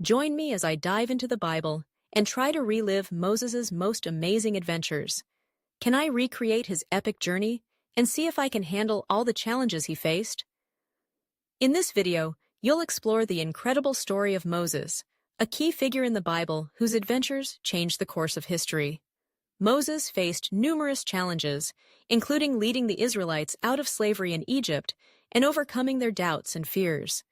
Join me as I dive into the Bible and try to relive Moses' most amazing adventures. Can I recreate his epic journey and see if I can handle all the challenges he faced? In this video, you'll explore the incredible story of Moses, a key figure in the Bible whose adventures changed the course of history. Moses faced numerous challenges, including leading the Israelites out of slavery in Egypt and overcoming their doubts and fears.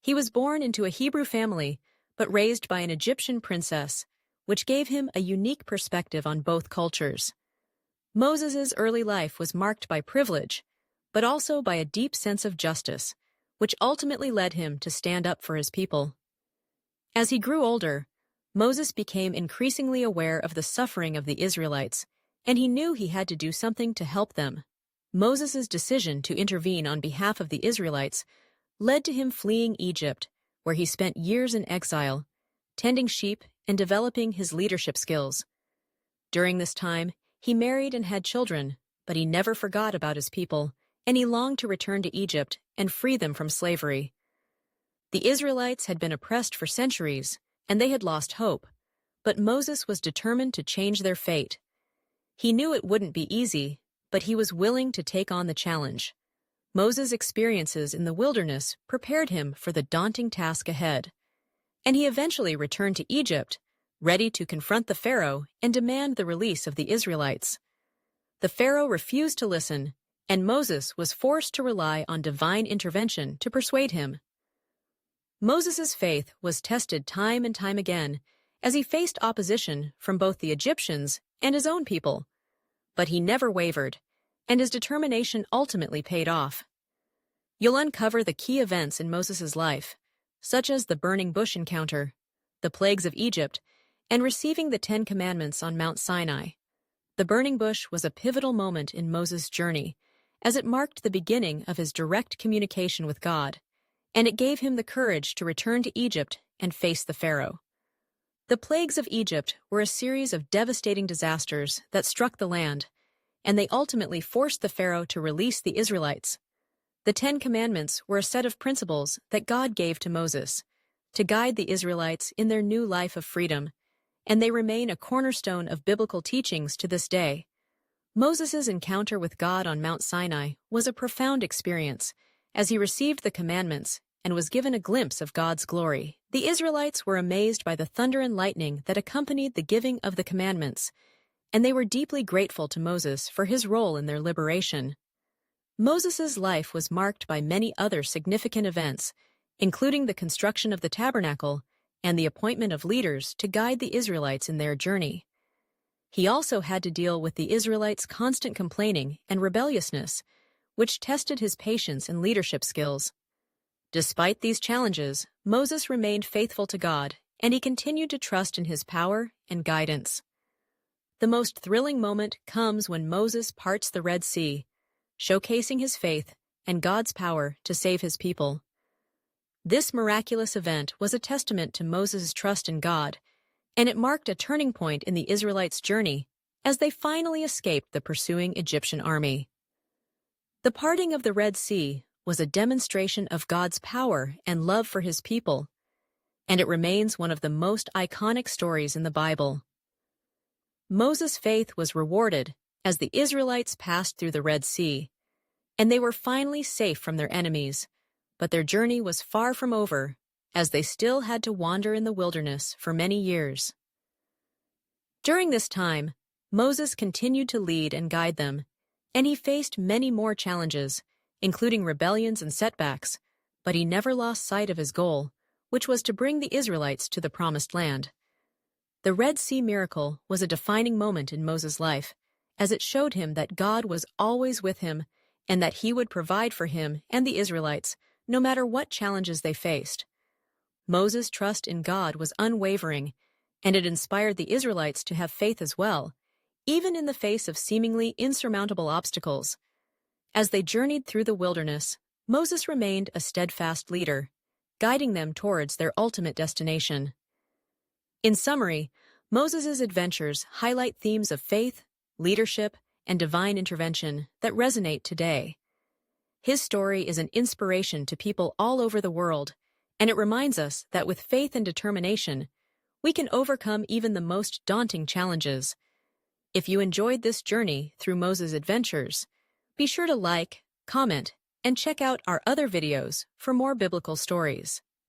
He was born into a Hebrew family, but raised by an Egyptian princess, which gave him a unique perspective on both cultures. Moses' early life was marked by privilege, but also by a deep sense of justice, which ultimately led him to stand up for his people. As he grew older, Moses became increasingly aware of the suffering of the Israelites, and he knew he had to do something to help them. Moses' decision to intervene on behalf of the Israelites led to him fleeing Egypt, where he spent years in exile, tending sheep and developing his leadership skills. During this time, he married and had children, but he never forgot about his people, and he longed to return to Egypt and free them from slavery. The Israelites had been oppressed for centuries, and they had lost hope, but Moses was determined to change their fate. He knew it wouldn't be easy, but he was willing to take on the challenge. Moses' experiences in the wilderness prepared him for the daunting task ahead, and he eventually returned to Egypt, ready to confront the Pharaoh and demand the release of the Israelites. The Pharaoh refused to listen, and Moses was forced to rely on divine intervention to persuade him. Moses' faith was tested time and time again as he faced opposition from both the Egyptians and his own people. But he never wavered, and his determination ultimately paid off. You'll uncover the key events in Moses' life, such as the burning bush encounter, the plagues of Egypt, and receiving the 10 Commandments on Mount Sinai. The burning bush was a pivotal moment in Moses' journey, as it marked the beginning of his direct communication with God, and it gave him the courage to return to Egypt and face the Pharaoh. The plagues of Egypt were a series of devastating disasters that struck the land, and they ultimately forced the Pharaoh to release the Israelites. The 10 Commandments were a set of principles that God gave to Moses to guide the Israelites in their new life of freedom, and they remain a cornerstone of biblical teachings to this day. Moses' encounter with God on Mount Sinai was a profound experience, as he received the commandments and was given a glimpse of God's glory. The Israelites were amazed by the thunder and lightning that accompanied the giving of the commandments, and they were deeply grateful to Moses for his role in their liberation. Moses' life was marked by many other significant events, including the construction of the tabernacle and the appointment of leaders to guide the Israelites in their journey. He also had to deal with the Israelites' constant complaining and rebelliousness, which tested his patience and leadership skills. Despite these challenges, Moses remained faithful to God, and he continued to trust in his power and guidance. The most thrilling moment comes when Moses parts the Red Sea, showcasing his faith and God's power to save his people. This miraculous event was a testament to Moses' trust in God, and it marked a turning point in the Israelites' journey as they finally escaped the pursuing Egyptian army. The parting of the Red Sea was a demonstration of God's power and love for his people, and it remains one of the most iconic stories in the Bible. Moses' faith was rewarded as the Israelites passed through the Red Sea, and they were finally safe from their enemies, but their journey was far from over, as they still had to wander in the wilderness for many years. During this time, Moses continued to lead and guide them, and he faced many more challenges, including rebellions and setbacks, but he never lost sight of his goal, which was to bring the Israelites to the Promised Land. The Red Sea miracle was a defining moment in Moses' life, as it showed him that God was always with him and that he would provide for him and the Israelites no matter what challenges they faced. Moses' trust in God was unwavering, and it inspired the Israelites to have faith as well, even in the face of seemingly insurmountable obstacles. As they journeyed through the wilderness, Moses remained a steadfast leader, guiding them towards their ultimate destination. In summary, Moses' adventures highlight themes of faith, leadership, and divine intervention that resonate today. His story is an inspiration to people all over the world, And it reminds us that with faith and determination, we can overcome even the most daunting challenges. If you enjoyed this journey through Moses' adventures, be sure to like, comment, and check out our other videos for more biblical stories.